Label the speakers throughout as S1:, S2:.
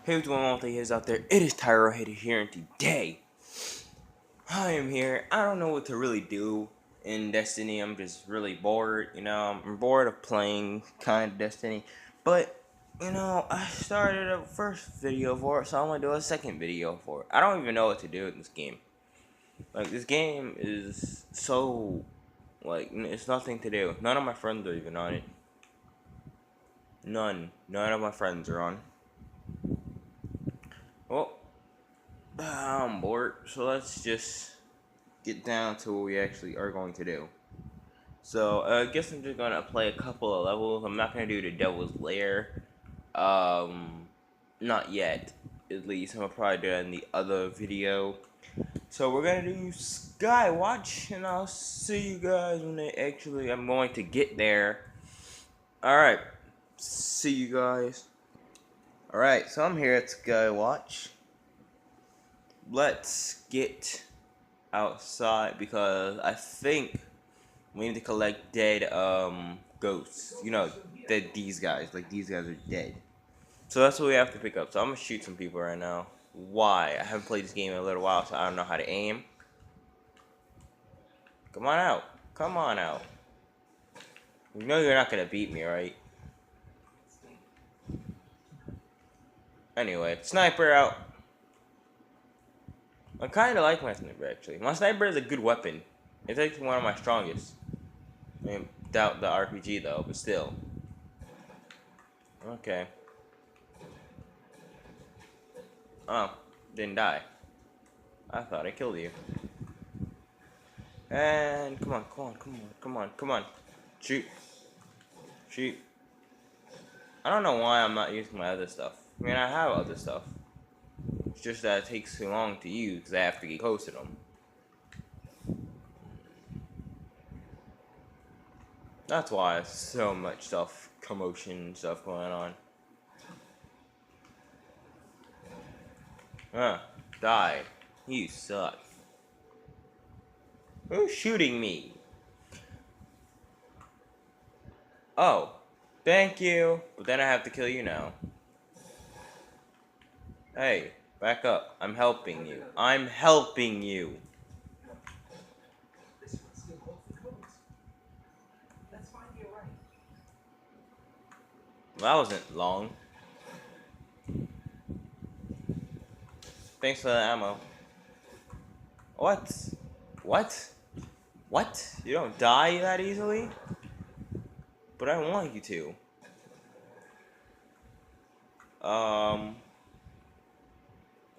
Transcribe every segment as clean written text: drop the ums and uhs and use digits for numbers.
S1: Hey, what's going on with you guys out there? It is Tyrohead here, and today I am here. I don't know what to really do in Destiny. I'm just really bored. I'm bored of playing kind of Destiny. But I started a first video for it, so I'm gonna do a second video for it. I don't even know what to do in this game. Like, this game is so it's nothing to do. None of my friends are even on it. None of my friends are on. Well, I'm bored, so let's just get down to what we actually are going to do. So I guess I'm just gonna play a couple of levels. I'm not gonna do the Devil's Lair. Um, Not yet. At least I'm gonna probably do it in the other video. So we're gonna do Skywatch, and I'll see you guys when I'm going to get there. All right. See you guys. All right. So I'm here at Skywatch. Let's get outside because I think we need to collect dead ghosts. Dead these guys. Like, these guys are dead. So that's what we have to pick up. So I'm gonna shoot some people right now. Why? I haven't played this game in a little while, so I don't know how to aim. Come on out. Come on out. You know you're not gonna beat me, right? Anyway, sniper out. I kinda like my sniper actually. My sniper is a good weapon. It's actually one of my strongest. I mean, doubt the RPG though, but still. Okay. Oh, didn't die. I thought I killed you. And come on, come on, come on, come on, come on. Shoot. Shoot. I don't know why I'm not using my other stuff. I mean, I have other stuff. It's just that it takes too long to use because I have to get close to them. That's why there's so much stuff, commotion stuff going on. Die. You suck. Who's shooting me? Oh, thank you. But then I have to kill you now. Hey, back up. I'm helping you. I'm helping you. Well, that wasn't long. Thanks for the ammo. What? What? What? You don't die that easily? But I want you to.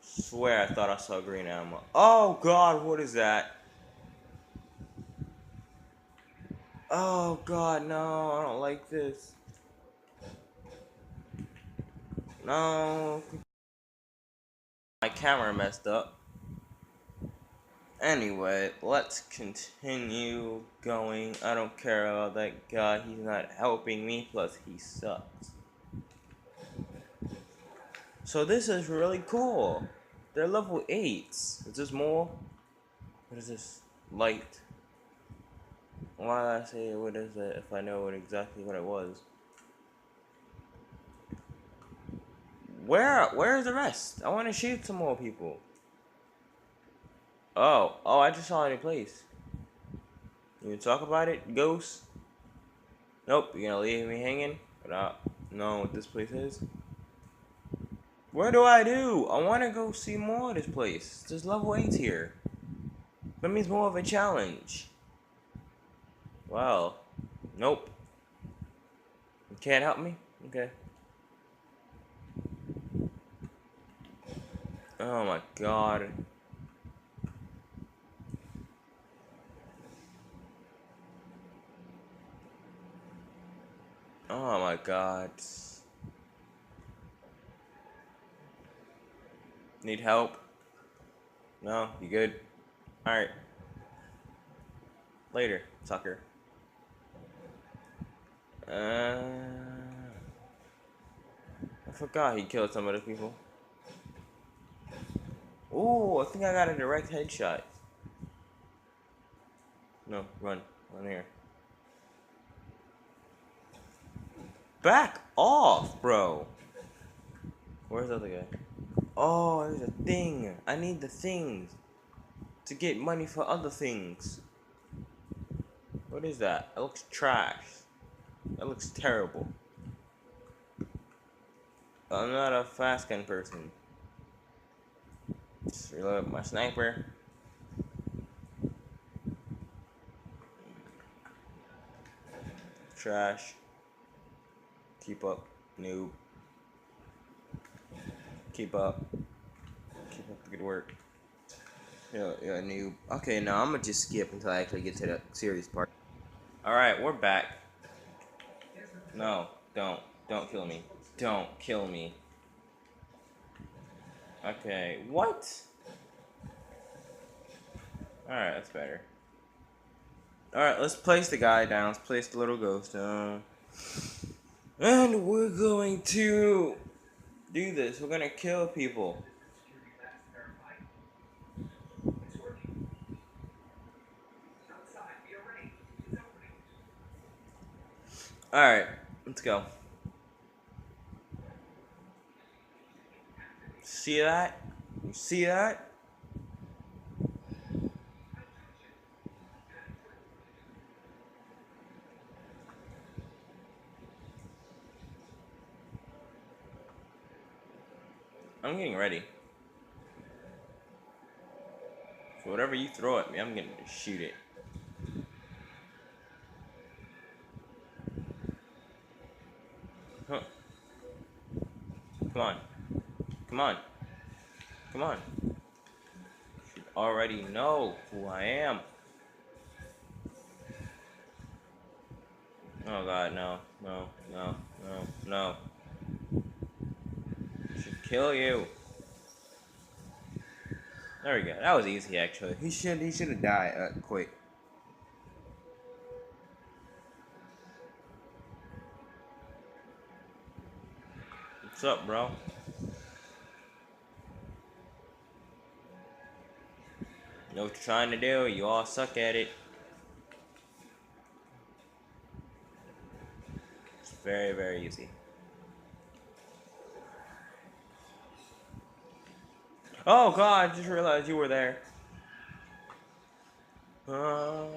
S1: Swear I thought I saw green ammo. Oh god, what is that? Oh god, no, I don't like this. No. My camera messed up. Anyway, let's continue going. I don't care about that guy. He's not helping me, plus he sucks. So this is really cool. They're level 8s. Is this more? What is this? Light. Why did I say what is it if I know exactly what it was? Where's the rest? I want to shoot some more people. Oh, I just saw it in place. You want to talk about it, ghost? Nope, you're gonna leave me hanging without knowing what this place is? What do? I want to go see more of this place. There's level 8 here. That means more of a challenge. Well, nope. You can't help me? Okay. Oh my god. Oh my god. Need help? No? You good? Alright. Later, sucker. I forgot he killed some other people. Ooh, I think I got a direct headshot. No, run. Run here. Back off, bro. Where's the other guy? Oh, there's a thing. I need the things to get money for other things. What is that? It looks trash. That looks terrible. I'm not a fast gun person. Just reload my sniper. Trash. Keep up, noob. Keep up. Keep up the good work. Yeah, noob. Okay, now I'm gonna just skip until I actually get to the serious part. Alright, we're back. No, don't. Don't kill me. Don't kill me. Okay, what? Alright, that's better. Alright, let's place the guy down. Let's place the little ghost down. And we're going to do this. We're gonna kill people. Alright, let's go. See that? You see that? I'm getting ready. So whatever you throw at me, I'm gonna shoot it. Huh. Come on. Come on. Come on. You should already know who I am. Oh god, no. No, no, no, no. I should kill you. There we go. That was easy actually. He should have died quick. What's up, bro? You know what you're trying to do? You all suck at it. It's very, very easy. Oh god, I just realized you were there. Oh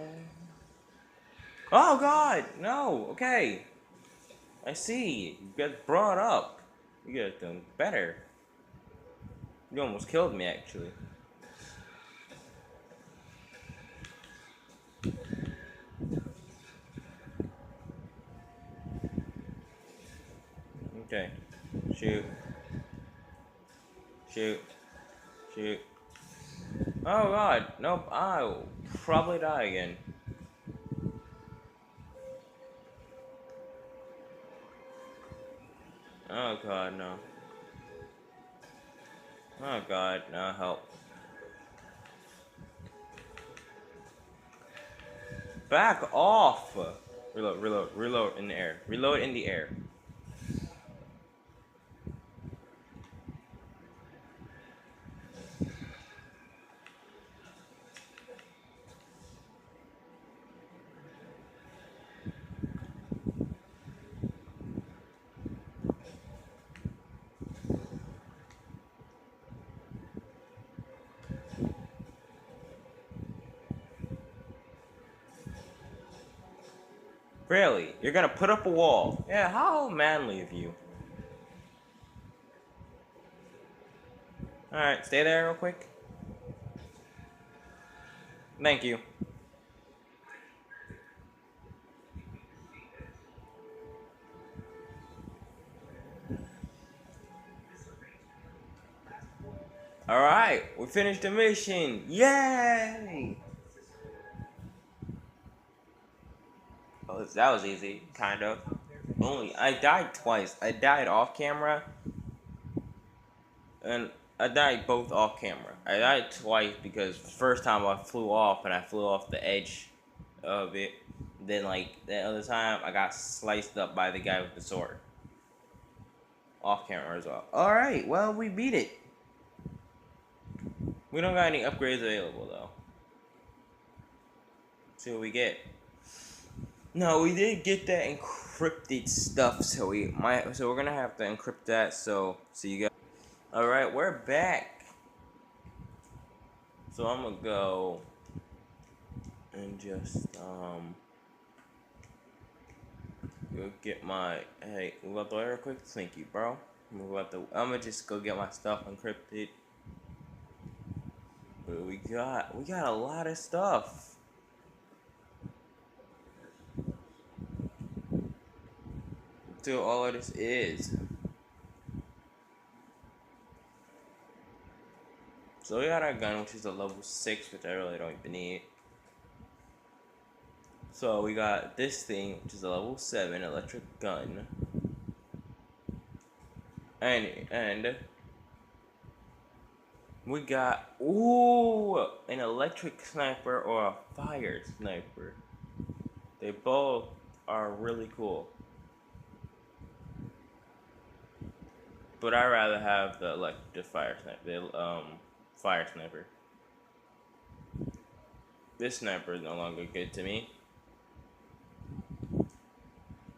S1: god, no, okay. I see. You got brought up. You got done better. You almost killed me actually. Okay. Shoot. Shoot. Shoot. Oh god, nope, I'll probably die again. Oh god, no. Oh god, no help. Back off! Reload, reload, reload in the air. Reload in the air. Really? You're gonna put up a wall? Yeah, how manly of you. Alright, stay there real quick. Thank you. Alright, we finished the mission. Yay! Oh, that was easy, kind of. Only, I died twice. I died off camera, and I died both off camera. I died twice because the first time I flew off, and I flew off the edge of it. Then, like, the other time, I got sliced up by the guy with the sword. Off camera as well. Alright, well, we beat it. We don't got any upgrades available, though. See what we get. No, we did get that encrypted stuff, so we're gonna have to encrypt that. So see you guys. All right, we're back. So I'm gonna go and just go get my move out the way real quick. Thank you, bro. I'm gonna just go get my stuff encrypted. But we got a lot of stuff. To all of this is. So we got our gun, which is a level 6, which I really don't even need. So we got this thing, which is a level 7 electric gun. And we got an electric sniper or a fire sniper. They both are really cool. But I rather have the fire sniper. The fire sniper. This sniper is no longer good to me.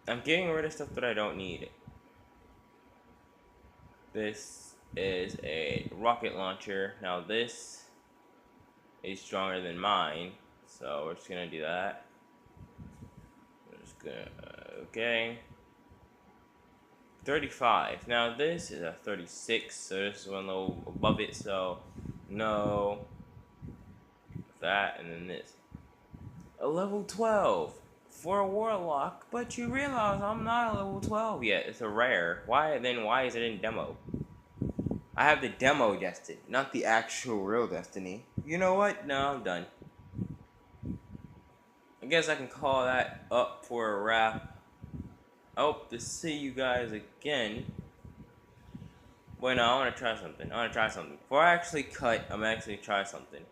S1: I'm getting rid of stuff that I don't need. This is a rocket launcher. Now this is stronger than mine, so we're just gonna do that. We're just gonna okay. 35. Now this is a 36, so this is one level above it. So no, that and then this. A level 12 for a warlock, but you realize I'm not a level 12 yet. It's a rare. Why is it in demo? I have the demo Destiny, not the actual real Destiny. You know what? No, I'm done. I guess I can call that up for a wrap. I hope to see you guys again. Wait, no, I want to try something. Before I actually cut, I'm actually try something.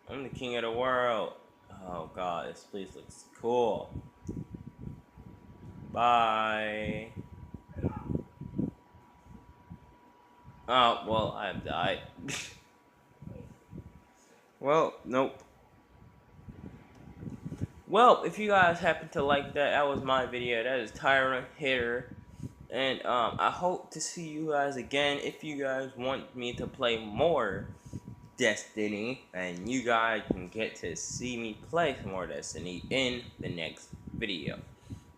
S1: I'm the king of the world. Oh god, this place looks cool. Bye. Oh, well, I have died. Well, nope. Well, if you guys happen to like that, that was my video. That is Tyrant Hitter. And I hope to see you guys again. If you guys want me to play more Destiny, and you guys can get to see me play some more Destiny in the next video.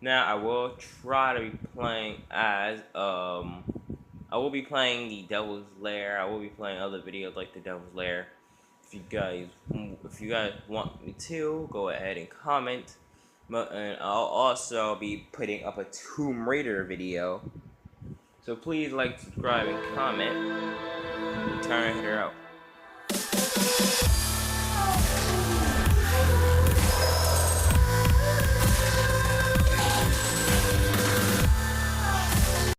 S1: Now I will try to be playing as I will be playing the Devil's Lair. I will be playing other videos like the Devil's Lair. If you guys want me to, go ahead and comment. And I'll also be putting up a Tomb Raider video. So please like, subscribe, and comment. Turn it out.